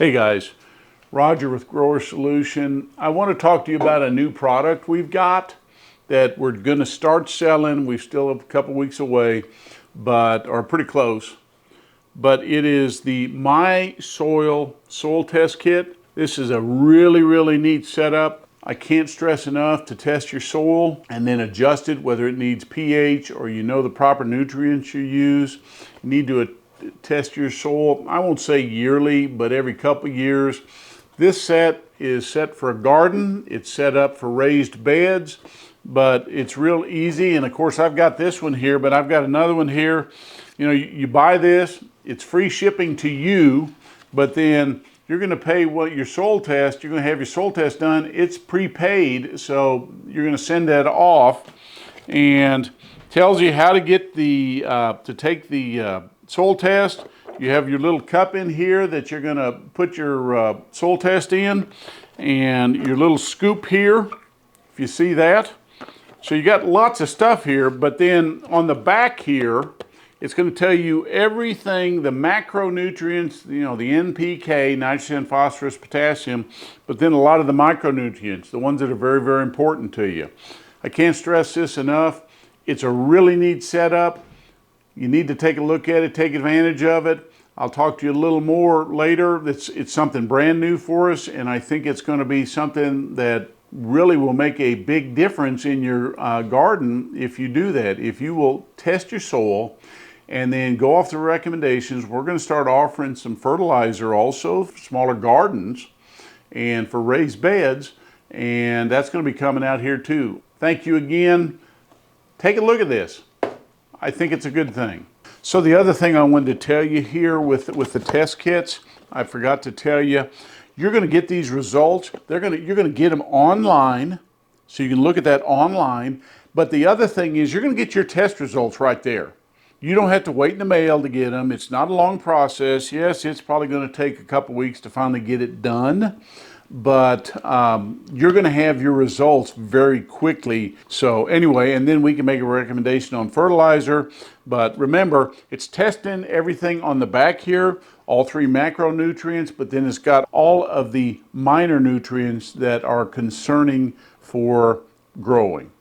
Hey guys, Roger with Grower Solution. I want to talk to you about a new product we've got that we're going to start selling. We're still a couple weeks away, but are pretty close. But it is the MySoil Soil Test Kit. This is a really neat setup. I can't stress enough to test your soil and then adjust it, whether it needs pH or you know the proper nutrients you use. You need to test your soil, I won't say yearly, but every couple years. This set is set for a garden. It's set up for raised beds, but it's real easy. And of course, I've got this one here, but I've got another one here. You know, you buy this, it's free shipping to you, but then you're going to pay what your soil test, you're going to have your soil test done. It's prepaid, so you're going to send that off, and tells you how to get the to take the soil test. You have your little cup in here that you're going to put your soil test in, and your little scoop here, if you see that. So you got lots of stuff here, but then on the back here, it's going to tell you everything, the macronutrients, you know, the NPK, nitrogen, phosphorus, potassium, but then a lot of the micronutrients, the ones that are very important to you. I can't stress this enough. It's a really neat setup. You need to take a look at it, take advantage of it. I'll talk to you a little more later. It's something brand new for us, and I think it's going to be something that really will make a big difference in your garden if you do that. If you will test your soil and then go off the recommendations. We're going to start offering some fertilizer also for smaller gardens and for raised beds, and that's going to be coming out here too. Thank you again. Take a look at this. I think it's a good thing. So the other thing I wanted to tell you here with the test kits, I forgot to tell you, you're going to get these results. You're going to get them online, so you can look at that online. But the other thing is you're going to get your test results right there. You don't have to wait in the mail to get them. It's not a long process. Yes, it's probably going to take a couple weeks to finally get it done, but you're going to have your results very quickly. So anyway, and then we can make a recommendation on fertilizer. But remember, it's testing everything on the back here, all 3 macronutrients, but then it's got all of the minor nutrients that are concerning for growing.